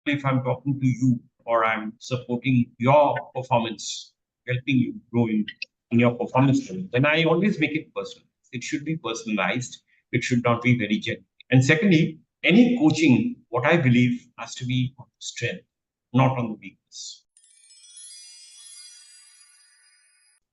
if I'm talking to you or I'm supporting your performance, helping you grow in your performance level, then I always make it personal. It should be personalized. It should not be very genuine. And secondly, any coaching, what I believe, has to be on strength, not on the weakness.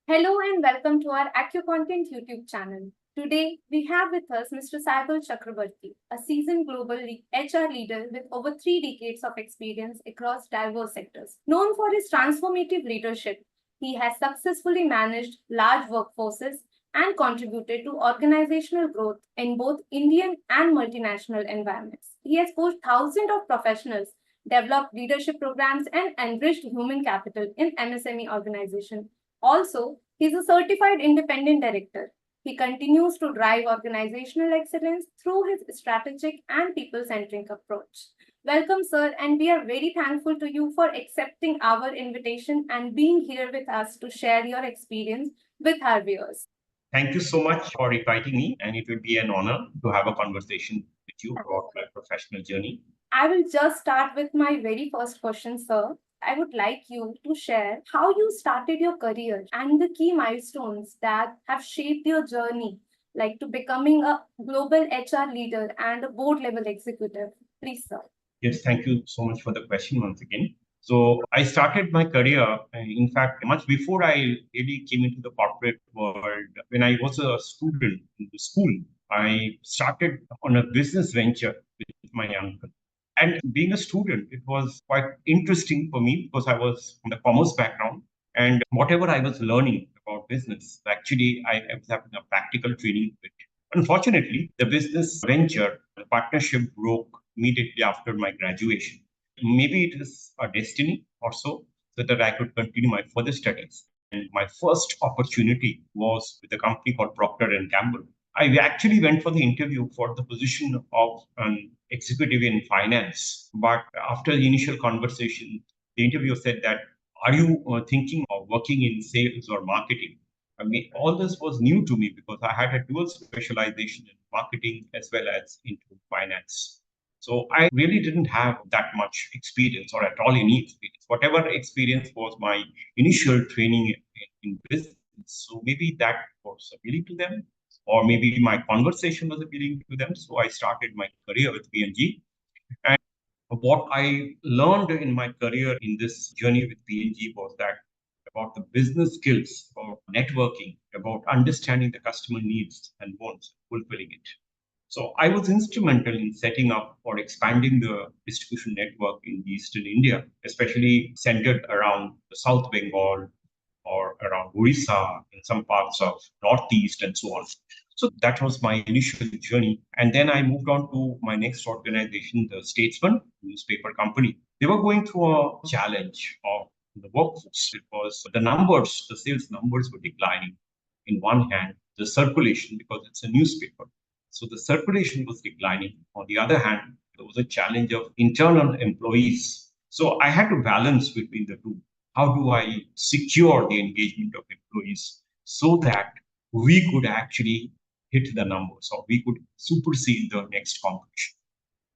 Hello and welcome to our AccuContent YouTube channel. Today, we have with us Mr. Saibal Chakraborty, a seasoned global HR leader with over 3 decades of experience across diverse sectors. Known for his transformative leadership, he has successfully managed large workforces and contributed to organizational growth in both Indian and multinational environments. He has coached thousands of professionals, developed leadership programs, and enriched human capital in MSME organizations. Also, he's a certified independent director. He continues to drive organizational excellence through his strategic and people centric approach. Welcome, sir, and we are very thankful to you for accepting our invitation and being here with us to share your experience with our viewers. Thank you so much for inviting me, and it will be an honor to have a conversation with you about my professional journey. I will just start with my very first question, sir. I would like you to share how you started your career and the key milestones that have shaped your journey, like to becoming a global HR leader and a board level executive. Please, sir. Yes, thank you so much for the question once again. So I started my career, in fact, much before I really came into the corporate world. When I was a student in the school, I started on a business venture with my uncle. And being a student, it was quite interesting for me because I was from the commerce background. And whatever I was learning about business, actually, I was having a practical training with it. Unfortunately, the business venture, the partnership broke immediately after my graduation. Maybe it is a destiny or so that I could continue my further studies. And my first opportunity was with a company called Procter and Gamble. I actually went for the interview for the position of an executive in finance. But after the initial conversation, the interviewer said that, are you thinking of working in sales or marketing? I mean, all this was new to me because I had a dual specialization in marketing as well as into finance. So I really didn't have that much experience or at all any experience. Whatever experience was my initial training in business. So maybe that was appealing to them, or maybe my conversation was appealing to them. So I started my career with P&G. And what I learned in my career in this journey with P&G was that about the business skills, about networking, about understanding the customer needs and wants, fulfilling it. So I was instrumental in setting up or expanding the distribution network in Eastern India, especially centered around the South Bengal or around Orissa, in some parts of Northeast and so on. So that was my initial journey. And then I moved on to my next organization, the Statesman newspaper company. They were going through a challenge of the workforce because the numbers, the sales numbers were declining. In one hand, the circulation, because it's a newspaper. So the circulation was declining. On the other hand, there was a challenge of internal employees. So I had to balance between the two. How do I secure the engagement of employees so that we could actually hit the numbers or we could supersede the next competition?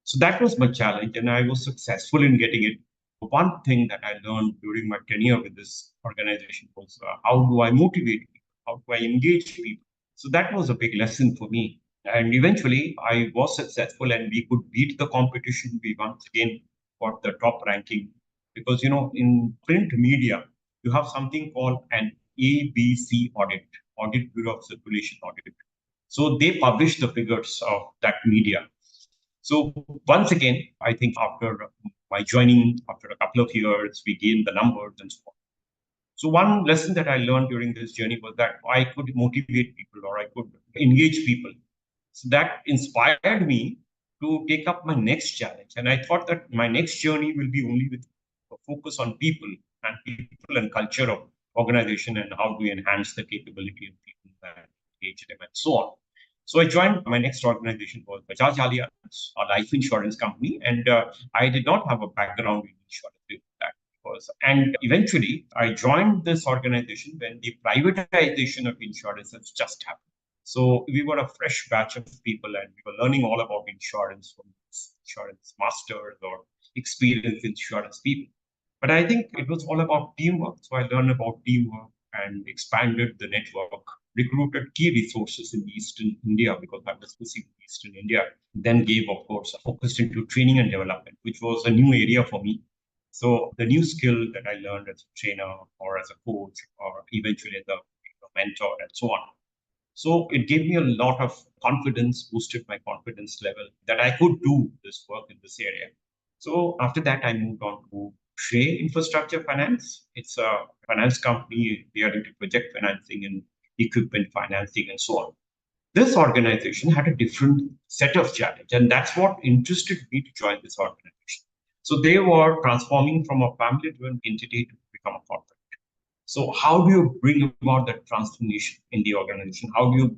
So that was my challenge, and I was successful in getting it. One thing that I learned during my tenure with this organization was how do I motivate people? How do I engage people? So that was a big lesson for me. And eventually, I was successful, and we could beat the competition. We once again got the top ranking because in print media you have something called an ABC audit, Audit Bureau of Circulation Audit. So they publish the figures of that media. So once again, I think after my joining, after a couple of years, we gained the numbers and so on. So one lesson that I learned during this journey was that I could motivate people or I could engage people. So that inspired me to take up my next challenge. And I thought that my next journey will be only with a focus on people and culture of organization and how to enhance the capability of people and engage them and so on. So I joined my next organization called Bajaj Allianz, a life insurance company, and I did not have a background in insurance before that. And eventually, I joined this organization when the privatization of insurance has just happened. So we were a fresh batch of people, and we were learning all about insurance from insurance masters or experienced insurance people. But I think it was all about teamwork. So I learned about teamwork and expanded the network, recruited key resources in Eastern India because I was based in Eastern India. Then gave, of course, focused into training and development, which was a new area for me. So the new skill that I learned as a trainer or as a coach or eventually as a mentor and so on. So it gave me a lot of confidence, boosted my confidence level that I could do this work in this area. So after that, I moved on to Shrey Infrastructure Finance. It's a finance company. They are into project financing and equipment financing and so on. This organization had a different set of challenge, and that's what interested me to join this organization. So they were transforming from a family-driven entity to become a corporate. So how do you bring about that transformation in the organization? How do you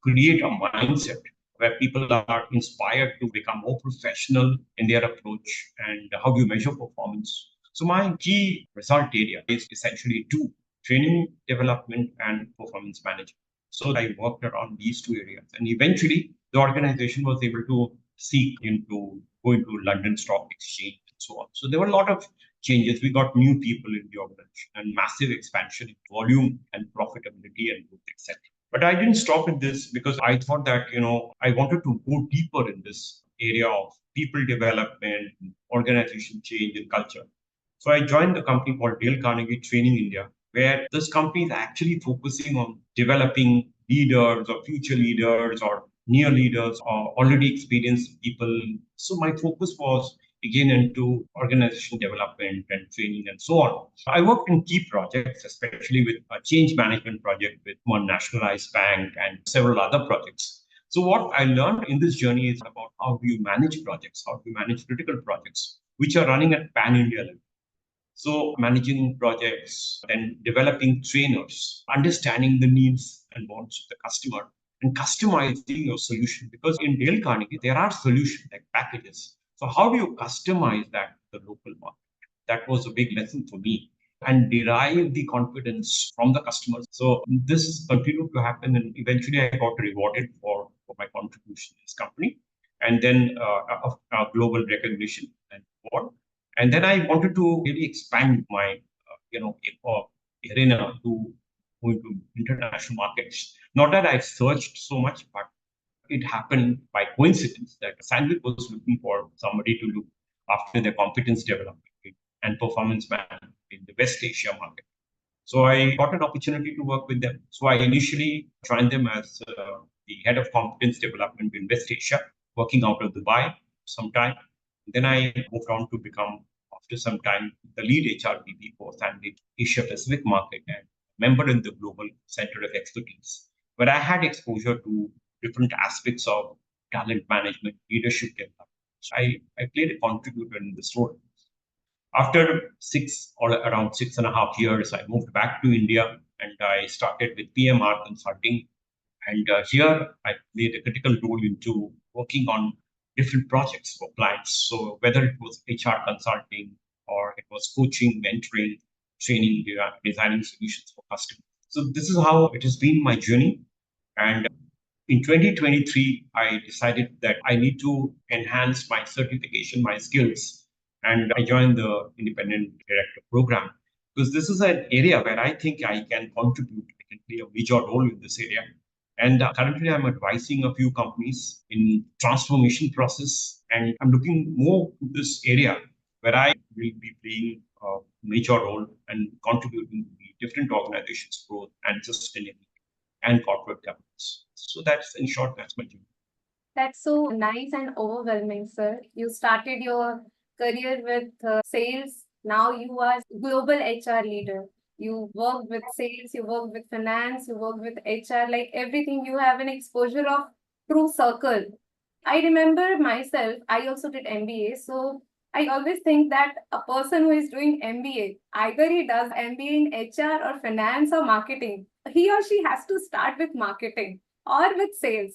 create a mindset where people are inspired to become more professional in their approach? And how do you measure performance? So my key result area is essentially two: training, development, and performance management. So I worked around these two areas. And eventually the organization was able to go into London Stock Exchange and so on. So there were a lot of changes. We got new people in the organization and massive expansion in volume and profitability and growth, etc. But I didn't stop at this because I thought that, I wanted to go deeper in this area of people development, organization change, and culture. So I joined the company called Dale Carnegie Training India, where this company is actually focusing on developing leaders or future leaders or near leaders or already experienced people. So my focus was again into organization development and training and so on. So I worked in key projects, especially with a change management project with one nationalized bank and several other projects. So what I learned in this journey is about how do you manage projects, how do you manage critical projects, which are running at pan-India level. So managing projects, then developing trainers, understanding the needs and wants of the customer, and customizing your solution. Because in Dale Carnegie, there are solutions like packages. So how do you customize that to the local market? That was a big lesson for me and derive the confidence from the customers. So this continued to happen, and eventually I got rewarded for my contribution to this company, and then a global recognition and award. And then I wanted to really expand my, arena to go into international markets. Not that I searched so much, but it happened by coincidence that Sandvik was looking for somebody to look after their competence development and performance management in the West Asia market. So I got an opportunity to work with them. So I initially joined them as the head of competence development in West Asia, working out of Dubai sometime. Then I moved on to become, after some time, the lead HR VP for Sandvik Asia Pacific market and member in the Global Center of Expertise, where I had exposure to different aspects of talent management, leadership development. So I played a contributor in this role. After around 6.5 years, I moved back to India and I started with PMR Consulting. And here I played a critical role into working on different projects for clients. So whether it was HR consulting or it was coaching, mentoring, training, designing solutions for customers. So this is how it has been my journey. And in 2023, I decided that I need to enhance my certification, my skills, and I joined the Independent Director program because this is an area where I think I can contribute, I can play a major role in this area. And currently, I'm advising a few companies in transformation process, and I'm looking more to this area where I will be playing a major role and contributing to the different organizations' growth and sustainability and corporate governance. So that's, in short, that's my journey. That's so nice and overwhelming, sir. You started your career with sales. Now you are global HR leader. You work with sales, you work with finance, you work with HR, like everything. You have an exposure of true circle. I remember myself, I also did MBA. So I always think that a person who is doing MBA, either he does MBA in HR or finance or marketing, he or she has to start with marketing or with sales.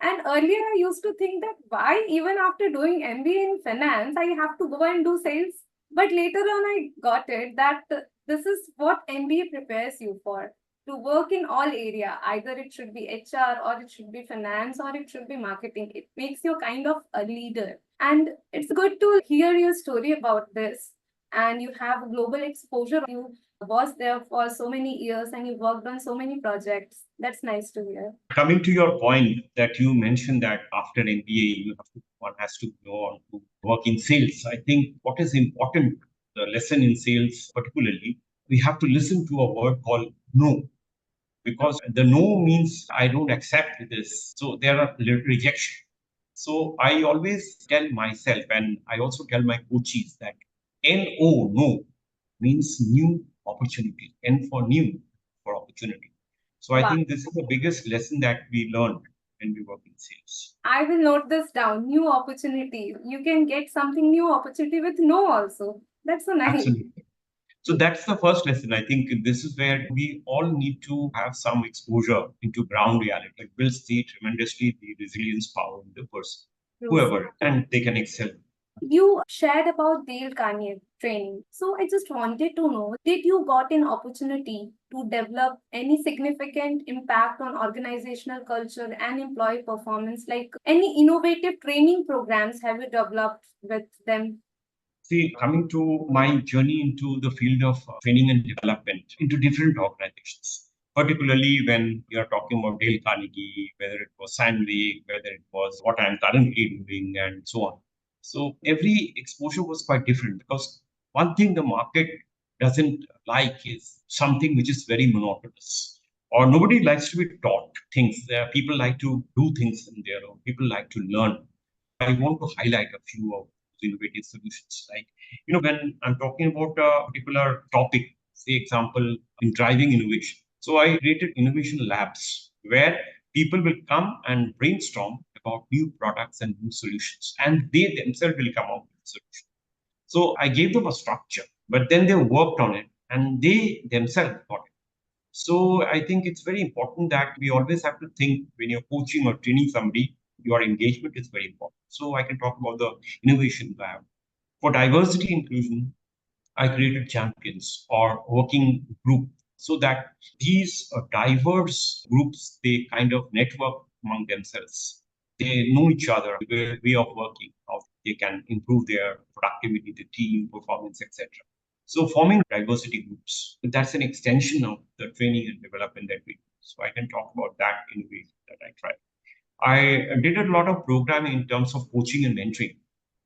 And earlier, I used to think that why, even after doing MBA in finance, I have to go and do sales. But later on, I got it that this is what MBA prepares you for, to work in all area. Either it should be HR or it should be finance or it should be marketing. It makes you kind of a leader. And it's good to hear your story about this. And you have global exposure. You was there for so many years and you worked on so many projects. That's nice to hear. Coming to your point that you mentioned that after MBA, one has to go on to work in sales. I think what is important, the lesson in sales particularly, we have to listen to a word called no, because the no means I don't accept this. So there are rejection. So I always tell myself, and I also tell my coaches that NO, no, means new opportunity. N for new, for opportunity. So I Wow. think this is the biggest lesson that we learned when we work in sales. I will note this down. New opportunity. You can get something new opportunity with no also. That's so nice. Absolutely. So that's the first lesson. I think this is where we all need to have some exposure into ground reality. It will see tremendously the resilience power in the person, whoever, and they can excel. You shared about Dale Carnegie training. So I just wanted to know, did you got an opportunity to develop any significant impact on organizational culture and employee performance? Like any innovative training programs have you developed with them? See, coming to my journey into the field of training and development into different organizations, particularly when you're talking about Dale Carnegie, whether it was Sandvik, whether it was what I'm currently doing, and so on. So every exposure was quite different because one thing the market doesn't like is something which is very monotonous. Or nobody likes to be taught things. People like to do things in their own. People like to learn. I want to highlight a few of innovative solutions. Like, when I'm talking about a particular topic, say example in driving innovation. So I created innovation labs where people will come and brainstorm about new products and new solutions, and they themselves will come up with solutions. So I gave them a structure, but then they worked on it and they themselves got it. So I think it's very important that we always have to think when you're coaching or training somebody, your engagement is very important. So I can talk about the innovation lab. For diversity inclusion, I created champions or working group so that these diverse groups, they kind of network among themselves. They know each other, way of working, how they can improve their productivity, the team performance, etc. So forming diversity groups, that's an extension of the training and development that we do. So I can talk about that innovation that I tried. I did a lot of programming in terms of coaching and mentoring.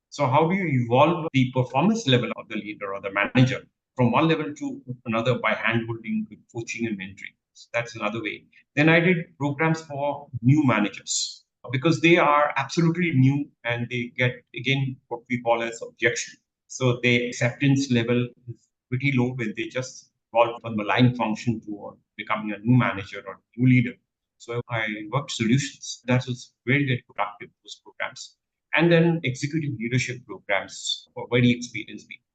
So how do you evolve the performance level of the leader or the manager from one level to another by handholding, coaching, and mentoring? So that's another way. Then I did programs for new managers because they are absolutely new and they get again what we call as objection. So the acceptance level is pretty low when they just evolve from the line function to becoming a new manager or new leader. So I worked solutions. That was very, very productive, those programs. And then executive leadership programs for very experienced people.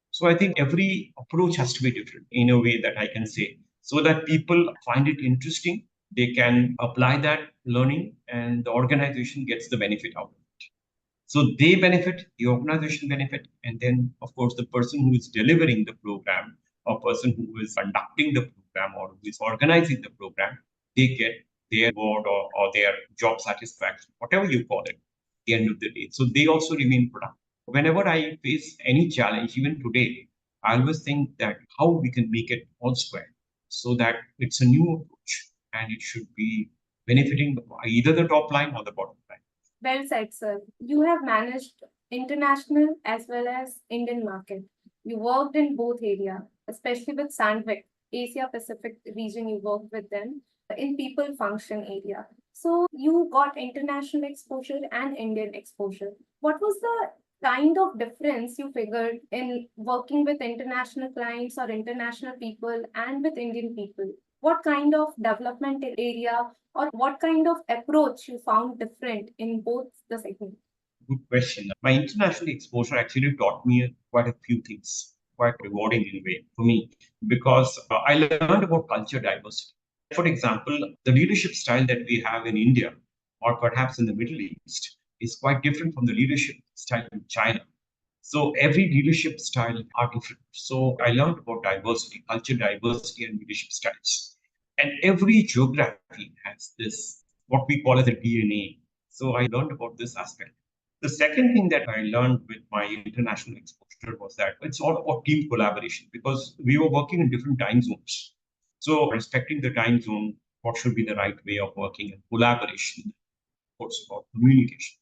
So I think every approach has to be different in a way that I can say, so that people find it interesting, they can apply that learning, and the organization gets the benefit out of it. So they benefit, the organization benefit, and then of course the person who is delivering the program, or person who is conducting the program, or who is organizing the program, they get their reward or their job satisfaction, whatever you call it, at the end of the day. So they also remain productive. Whenever I face any challenge, even today, I always think that how we can make it all square so that it's a new approach and it should be benefiting either the top line or the bottom line. Well said, sir. You have managed international as well as Indian market. You worked in both area, especially with Sandvik, Asia Pacific region. You worked with them in people function area. So you got international exposure and Indian exposure. What was the kind of difference you figured in working with international clients or international people and with Indian people? What kind of development area or what kind of approach you found different in both the segments? Good question. My international exposure actually taught me quite a few things, quite rewarding in a way for me, because I learned about culture diversity. For example, the leadership style that we have in India, or perhaps in the Middle East, is quite different from the leadership style in China. So every leadership style are different. So I learned about diversity, culture diversity, and leadership styles. And every geography has this, what we call as a DNA. So I learned about this aspect. The second thing that I learned with my international exposure was that it's all about team collaboration because we were working in different time zones. So respecting the time zone, what should be the right way of working and collaboration, of course, about communication.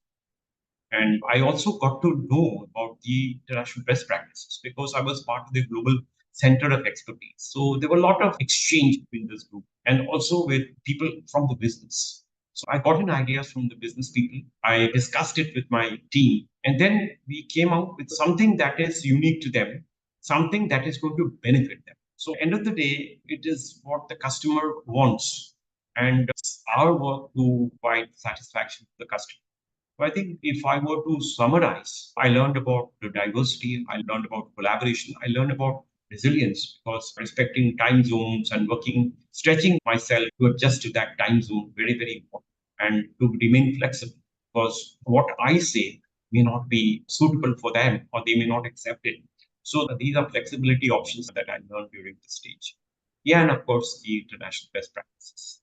And I also got to know about the international best practices because I was part of the global center of expertise. So there were a lot of exchange between this group and also with people from the business. So I got in ideas from the business people. I discussed it with my team. And then we came out with something that is unique to them, something that is going to benefit them. So end of the day, it is what the customer wants. And it's our work to provide satisfaction to the customer. So I think if I were to summarize, I learned about the diversity, I learned about collaboration, I learned about resilience because respecting time zones and working, stretching myself to adjust to that time zone, very, very important, and to remain flexible because what I say may not be suitable for them or they may not accept it. So these are flexibility options that I learned during this stage. Yeah, and of course, the international best practices.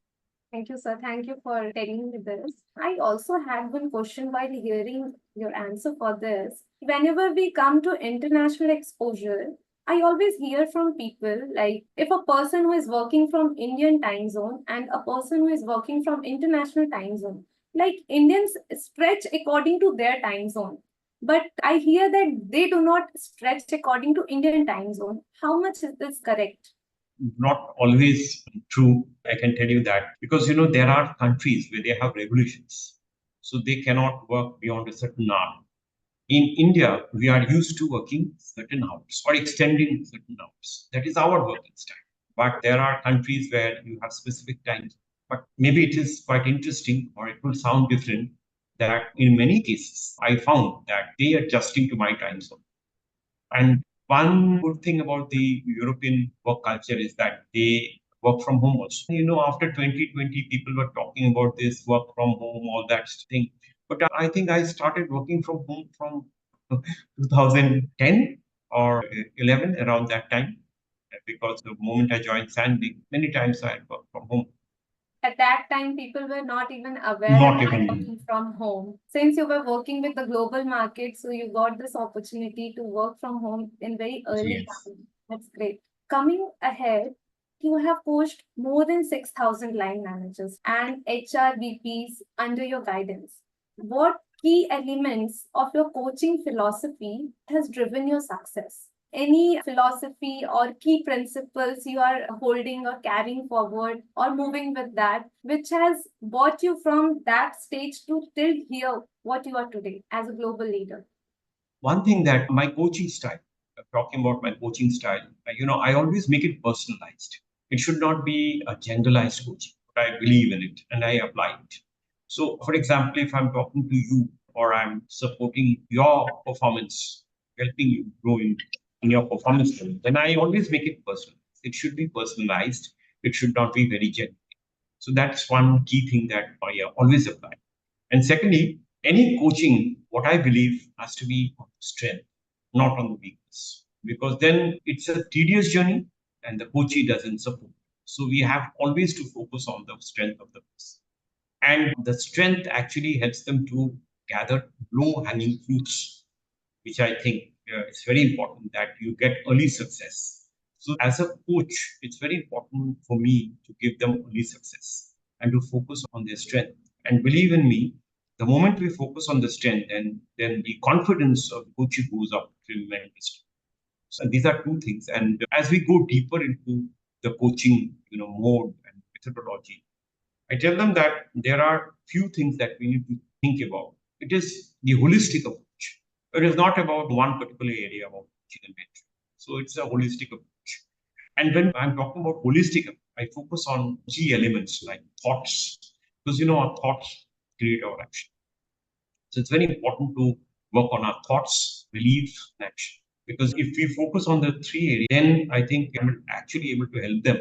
Thank you, sir. Thank you for telling me this. I also had one question while hearing your answer for this. Whenever we come to international exposure, I always hear from people like if a person who is working from Indian time zone and a person who is working from international time zone, like Indians stretch according to their time zone. But I hear that they do not stretch according to Indian time zone. How much is this correct? Not always true. I can tell you that because there are countries where they have regulations, so they cannot work beyond a certain hour. In India, we are used to working certain hours or extending certain hours. That is our working style. But there are countries where you have specific times. But maybe it is quite interesting, or it will sound different. That in many cases, I found that they are adjusting to my time zone. And one good thing about the European work culture is that they work from home also. After 2020, people were talking about this work from home, all that thing. But I think I started working from home from 2010 or 11, around that time, because the moment I joined Sandy, many times I had worked from home. At that time, people were not even aware Not of even, working from home. Since you were working with the global market, so you got this opportunity to work from home in very early yes. time. That's great. Coming ahead, you have coached more than 6,000 line managers and HR VPs under your guidance. What key elements of your coaching philosophy has driven your success? Any philosophy or key principles you are holding or carrying forward or moving with that, which has brought you from that stage to till here, what you are today as a global leader? One thing that my coaching style, talking about my coaching style, I always make it personalized. It should not be a generalized coaching, but I believe in it and I apply it. So, for example, if I'm talking to you or I'm supporting your performance, helping you grow in your performance level, then I always make it personal. It should be personalized. It should not be very general. So that's one key thing that I always apply. And secondly, any coaching, what I believe, has to be on strength, not on the weakness. Because then it's a tedious journey and the coachee doesn't support. So we have always to focus on the strength of the person. And the strength actually helps them to gather low hanging fruits, which I think it's very important that you get early success. So, as a coach, it's very important for me to give them early success and to focus on their strength. And believe in me, the moment we focus on the strength, then the confidence of the coach goes up tremendously. So these are two things. And as we go deeper into the coaching, mode and methodology, I tell them that there are few things that we need to think about. It is the holistic approach. It is not about one particular area of coaching and mentoring. So it's a holistic approach. And when I'm talking about holistic, I focus on key elements like thoughts, because our thoughts create our action. So it's very important to work on our thoughts, beliefs, and action. Because if we focus on the three areas, then I think I'm actually able to help them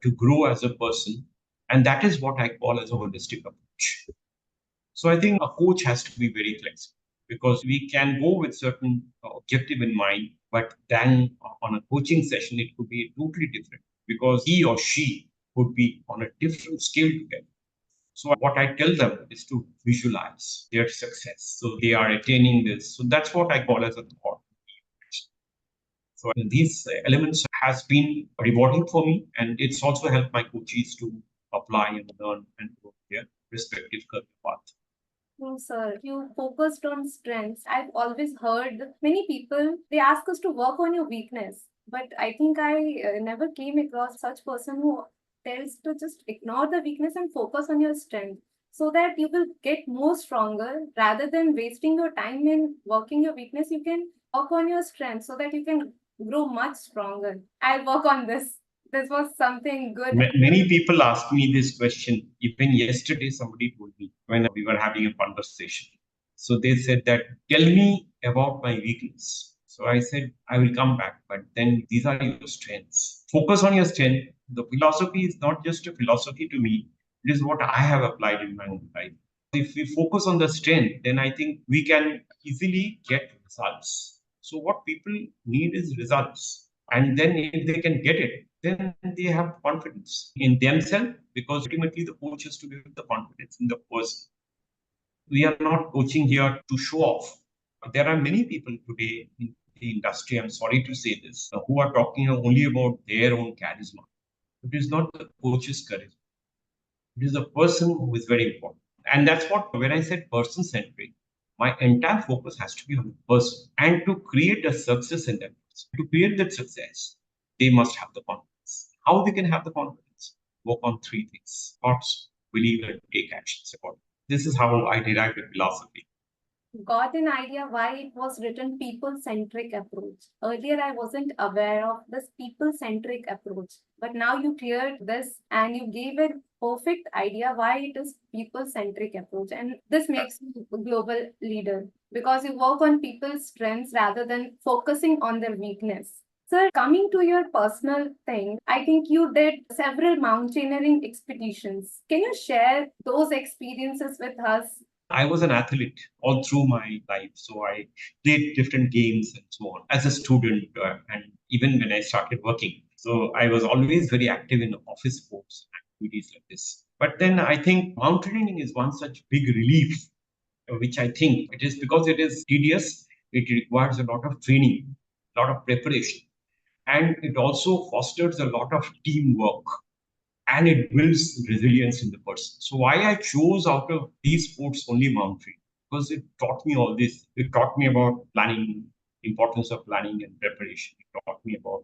to grow as a person. And that is what I call as a holistic approach. So I think a coach has to be very flexible because we can go with certain objective in mind, but then on a coaching session, it could be totally different because he or she would be on a different scale together. So what I tell them is to visualize their success. So they are attaining this. So that's what I call as a thought. So these elements has been rewarding for me, and it's also helped my coaches to apply and learn and grow their respective career path. No, sir. You focused on strengths. I've always heard many people, they ask us to work on your weakness. But I think I never came across such person who tells to just ignore the weakness and focus on your strength so that you will get more stronger rather than wasting your time in working your weakness. You can work on your strength so that you can grow much stronger. I'll work on this. This was something good. Many people ask me this question. Even yesterday, somebody told me when we were having a conversation. So they said that, tell me about my weakness. So I said, I will come back, but then these are your strengths. Focus on your strength. The philosophy is not just a philosophy to me, it is what I have applied in my own life. If we focus on the strength, then I think we can easily get results. So, what people need is results. And then, if they can get it, then they have confidence in themselves because ultimately the coach has to give the confidence in the person. We are not coaching here to show off. There are many people today in the industry, I'm sorry to say this, who are talking only about their own charisma. It is not the coach's charisma. It is the person who is very important. And that's what, when I said person centric, my entire focus has to be on the person. And to create a success in that person, to create that success, they must have the confidence. How they can have the confidence? Work on three things: thoughts, believe, and take actions accordingly. This is how I derived the philosophy. Got an idea why it was written people centric approach. Earlier, I wasn't aware of this people centric approach, but now you cleared this and you gave a perfect idea why it is people centric approach. And this makes you a global leader because you work on people's strengths rather than focusing on their weakness. Sir, coming to your personal thing, I think you did several mountaineering expeditions. Can you share those experiences with us? I was an athlete all through my life. So I played different games and so on as a student, and even when I started working. So I was always very active in office sports activities like this. But then I think mountaineering is one such big relief, which I think it is because it is tedious, it requires a lot of training, a lot of preparation, and it also fosters a lot of teamwork and it builds resilience in the person. So why I chose out of these sports only mountaineering? Because it taught me all this. It taught me about planning, importance of planning and preparation. It taught me about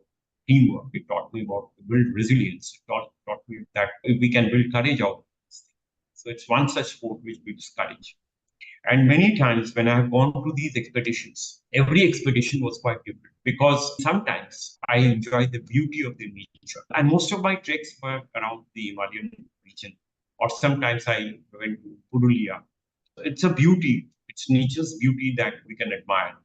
teamwork. It taught me about build resilience. It taught me that we can build courage out of this thing. So it's one such sport which builds courage. And many times when I have gone to these expeditions, every expedition was quite different because sometimes I enjoy the beauty of the nature. And most of my treks were around the Himalayan region, or sometimes I went to Purulia. It's a beauty, it's nature's beauty that we can admire.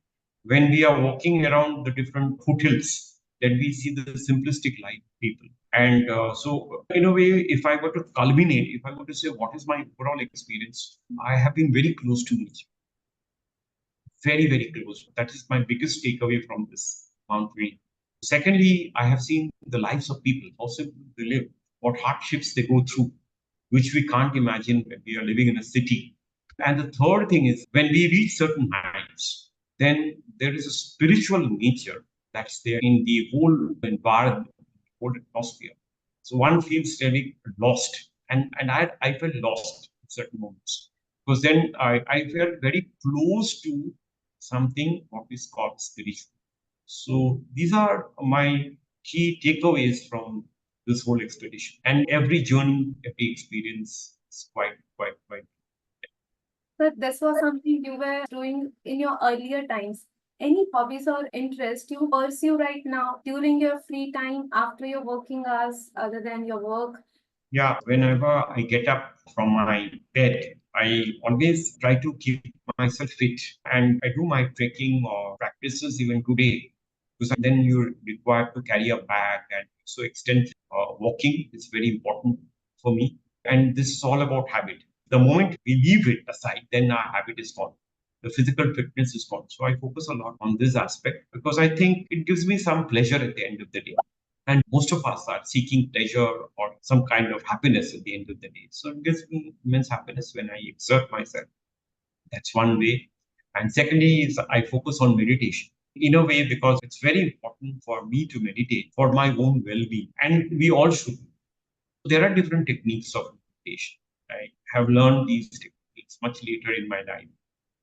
When we are walking around the different foothills, then we see the simplistic life of people. And so, in a way, if I were to culminate, if I were to say what is my overall experience, I have been very close to nature, very, very close. That is my biggest takeaway from this mountaineering. Secondly, I have seen the lives of people, how simple they live, what hardships they go through, which we can't imagine when we are living in a city. And the third thing is when we reach certain heights, then there is a spiritual nature that's there in the whole environment, whole atmosphere. So one feels really lost. And I felt lost at certain moments. Because then I felt very close to something what is called spiritual. So these are my key takeaways from this whole expedition. And every journey, every experience is quite. So this was something you were doing in your earlier times. Any hobbies or interests you pursue right now during your free time after your working hours other than your work? Yeah, whenever I get up from my bed, I always try to keep myself fit and I do my trekking or practices even today because then you're required to carry a bag and so extensive walking is very important for me. And this is all about habit. The moment we leave it aside, then our habit is gone. The physical fitness is gone. So I focus a lot on this aspect because I think it gives me some pleasure at the end of the day. And most of us are seeking pleasure or some kind of happiness at the end of the day. So it gives me immense happiness when I exert myself. That's one way. And secondly is I focus on meditation in a way because it's very important for me to meditate for my own well-being. And we all should. There are different techniques of meditation. I have learned these techniques much later in my life.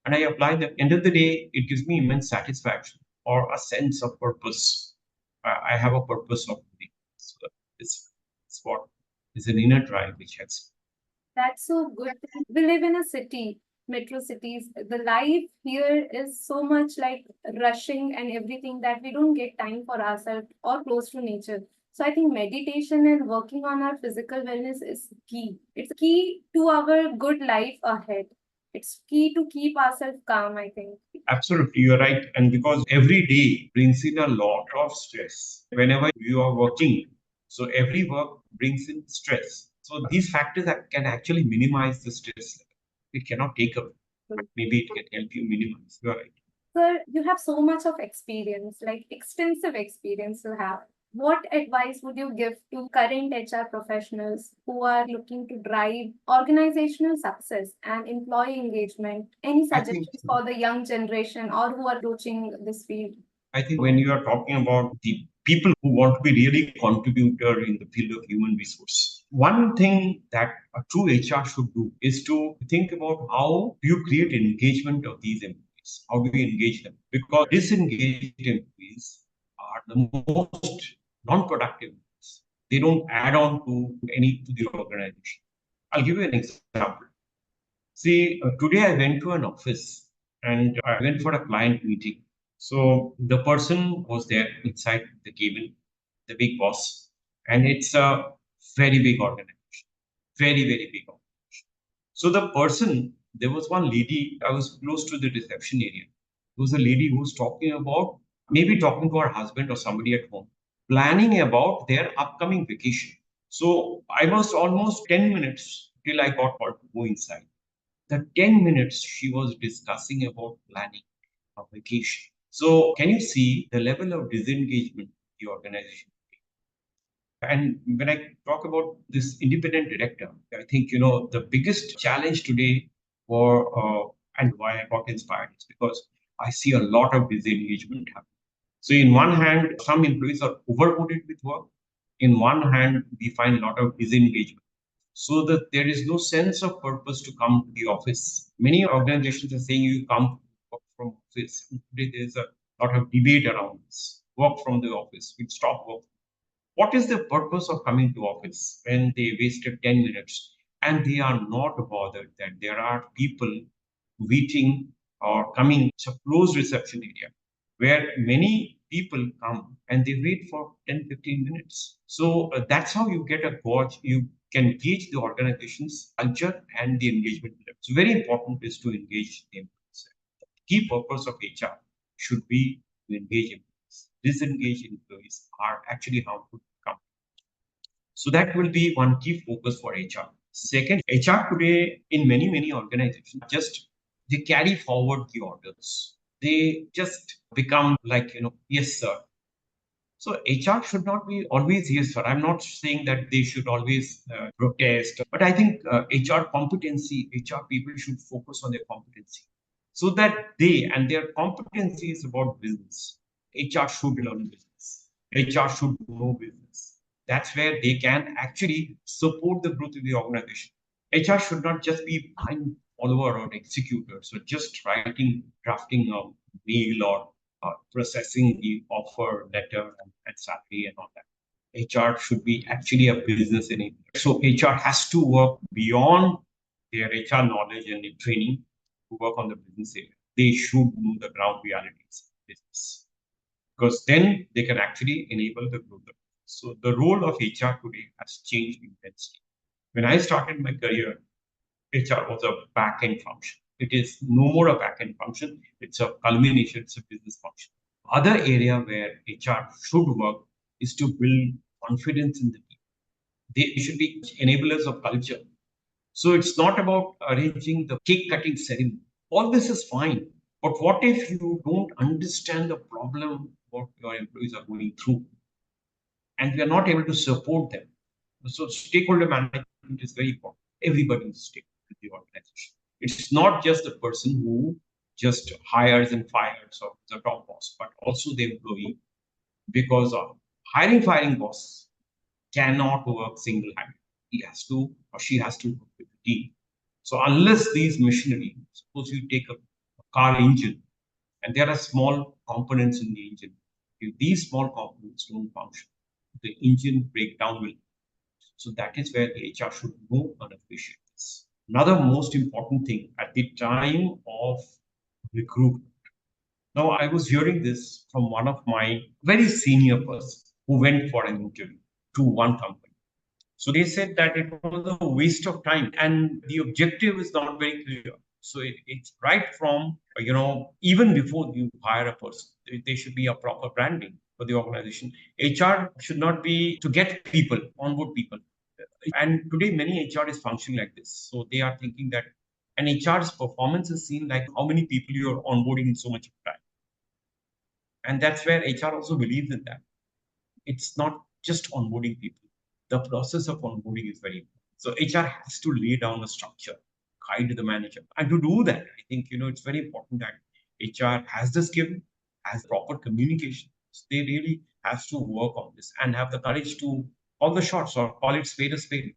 And I apply them. End of the day, it gives me immense satisfaction or a sense of purpose. I have a purpose of living. So this what is an inner drive which has. That's so good. We live in a city, metro cities. The life here is so much like rushing and everything that we don't get time for ourselves or close to nature. So I think meditation and working on our physical wellness is key. It's key to our good life ahead. It's key to keep ourselves calm, I think. Absolutely, you're right. And because every day brings in a lot of stress. Whenever you are working, so every work brings in stress. So these factors that can actually minimize the stress level. It cannot take away, but maybe it can help you minimize. You're right. Sir, you have so much of experience, like extensive experience you have. What advice would you give to current HR professionals who are looking to drive organizational success and employee engagement? Any I think suggestions for the young generation or who are approaching this field? I think when you are talking about the people who want to be really contributor in the field of human resource, one thing that a true HR should do is to think about how do you create engagement of these employees? How do you engage them? Because disengaged employees are the most non-productive employees. They don't add on to any to the organization. I'll give you an example. See, today I went to an office and I went for a client meeting. So the person was there inside the cabin, the big boss, and it's a very big organization, very, very big organization. So the person, there was one lady, I was close to the reception area. There was a lady who was talking about maybe talking to her husband or somebody at home, planning about their upcoming vacation. So I was almost 10 minutes till I got called to go inside. The 10 minutes she was discussing about planning a vacation. So can you see the level of disengagement the organization? And when I talk about this independent director, I think the biggest challenge today for and why I got inspired is because I see a lot of disengagement happening. So in one hand, some employees are overloaded with work. In one hand, we find a lot of disengagement so that there is no sense of purpose to come to the office. Many organizations are saying you come work from office. Today there's a lot of debate around this. Work from the office. We stop work. What is the purpose of coming to office when they wasted 10 minutes and they are not bothered that there are people waiting or coming? It's a closed reception area where many people come and they wait for 10, 15 minutes. So that's how you get a gauge. You can gauge the organization's culture and the engagement level. So very important is to engage the employees. The key purpose of HR should be to engage employees. Disengaged employees are actually harmful to the company. So that will be one key focus for HR. Second, HR today in many, many organizations just they carry forward the orders. They just become like, yes, sir. So HR should not be always yes, sir. I'm not saying that they should always protest, but I think HR competency, HR people should focus on their competency so that they and their competency is about business. HR should learn business. HR should know business. That's where they can actually support the growth of the organization. HR should not just be behind follower or executor, so just writing, drafting a mail or processing the offer letter and salary and all that. HR should be actually a business enabler. So HR has to work beyond their HR knowledge and their training to work on the business area. They should know the ground realities of business because then they can actually enable the growth. So the role of HR today has changed immensely. When I started my career, HR was a back-end function. It is no more a back-end function. It's a culmination. It's a business function. Other area where HR should work is to build confidence in the team. They should be enablers of culture. So it's not about arranging the cake cutting ceremony. All this is fine. But what if you don't understand the problem what your employees are going through? and we are not able to support them. So stakeholder management is very important. Everybody is stakeholder in the organization. It's not just the person who just hires and fires or the top boss, but also the employee, because of hiring firing boss cannot work single-handed. He has to or she has to work with the team. So unless these machinery, suppose you take a car engine, and there are small components in the engine. If these small components don't function, the engine breakdown will. So that is where the HR should know and appreciate this. Another most important thing at the time of recruitment. Now, I was hearing this from one of my very senior persons who went for an interview to one company. So they said that it was a waste of time and the objective is not very clear. So it's right from, even before you hire a person, there should be a proper branding for the organization. HR should not be to get people, onboard people. And today, many HR is functioning like this. So they are thinking that an HR's performance is seen like how many people you are onboarding in so much time. And that's where HR also believes in that. It's not just onboarding people. The process of onboarding is very important. So HR has to lay down a structure, guide the manager. And to do that, I think it's very important that HR has the skill, has proper communication. So they really has to work on this and have the courage to call the shots or call it spade a spade.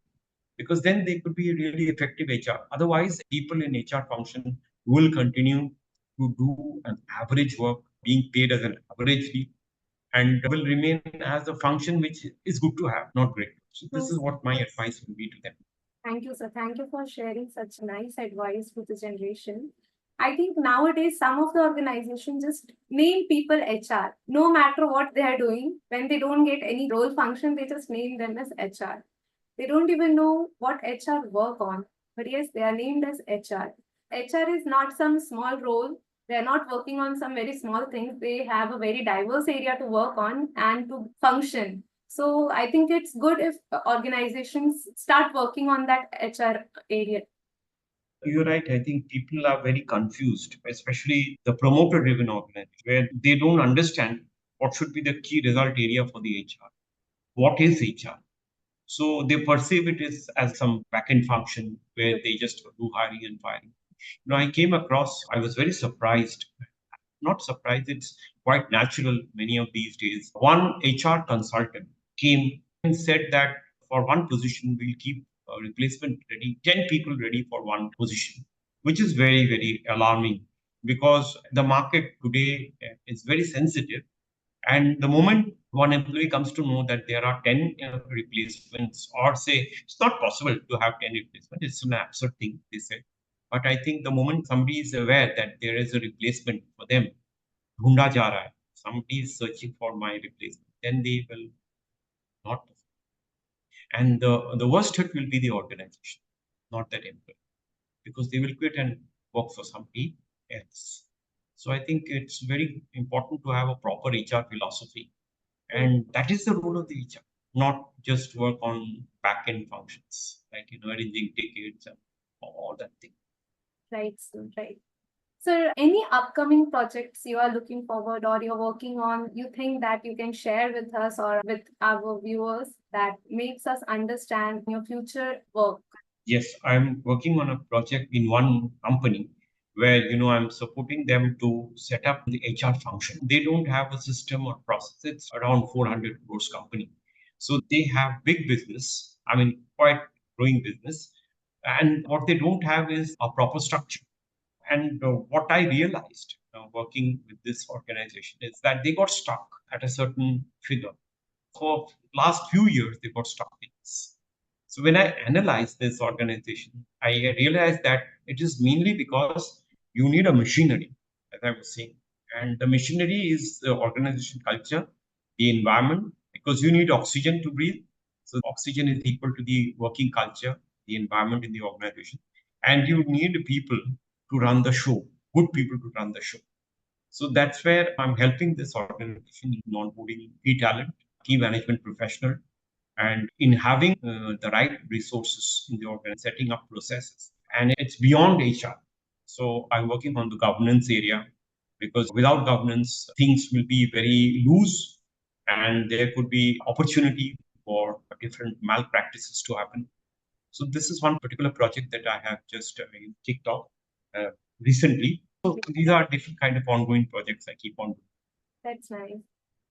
Because then they could be a really effective HR. Otherwise, people in HR function will continue to do an average work, being paid as an average fee, and will remain as a function which is good to have, not great. So this is what my advice would be to them. Thank you, sir. Thank you for sharing such nice advice to the generation. I think nowadays some of the organizations just name people HR, no matter what they are doing. When they don't get any role function, they just name them as HR. They don't even know what HR work on, but yes, they are named as HR. HR is not some small role. They are not working on some very small things. They have a very diverse area to work on and to function. So I think it's good if organizations start working on that HR area. You're right. I think people are very confused, especially the promoter driven organization, where they don't understand what should be the key result area for the HR. What is HR? So they perceive it as some backend function where they just do hiring and firing. I came across, I was very surprised. Not surprised, it's quite natural many of these days. One HR consultant came and said that for one position, we'll keep a replacement ready, 10 people ready for one position, which is very, very alarming because the market today is very sensitive. And the moment one employee comes to know that there are 10 replacements, or say it's not possible to have 10 replacements, it's an absurd thing, they said. But I think the moment somebody is aware that there is a replacement for them, ढूंढा जा रहा है, somebody is searching for my replacement, then they will not. And the worst hit will be the organization, not that employee, because they will quit and work for somebody else. So I think it's very important to have a proper HR philosophy. And that is the role of the HR, not just work on back-end functions, like arranging tickets and all that thing. Right, sir, right. So, any upcoming projects you are looking forward or you're working on, you think that you can share with us or with our viewers that makes us understand your future work? Yes, I'm working on a project in one company where I'm supporting them to set up the HR function. They don't have a system or process. It's around 400 crores company. So they have big business, I mean quite growing business. And what they don't have is a proper structure. And what I realized working with this organization is that they got stuck at a certain figure. For last few years, they got stuck in this. So when I analyzed this organization, I realized that it is mainly because you need a machinery, as I was saying. And the machinery is the organization culture, the environment, because you need oxygen to breathe. So oxygen is equal to the working culture, the environment in the organization. And you need people to run the show, good people to run the show. So that's where I'm helping this organization in onboarding key talent, key management professional, and in having the right resources in the organization, setting up processes. And it's beyond HR. So I'm working on the governance area because without governance, things will be very loose and there could be opportunity for different malpractices to happen. So this is one particular project that I have just kicked off recently. So these are different kind of ongoing projects I keep on doing. That's nice.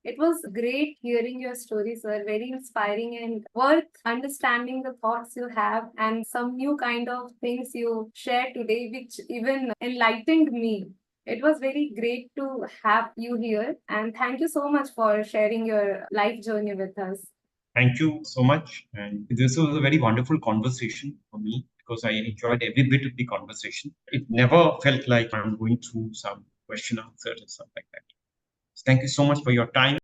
It was great hearing your story, sir. Very inspiring and worth understanding the thoughts you have and some new kind of things you shared today, which even enlightened me. It was very great to have you here. And thank you so much for sharing your life journey with us. Thank you so much. And this was a very wonderful conversation for me because I enjoyed every bit of the conversation. It never felt like I'm going through some question answers or something like that. So thank you so much for your time.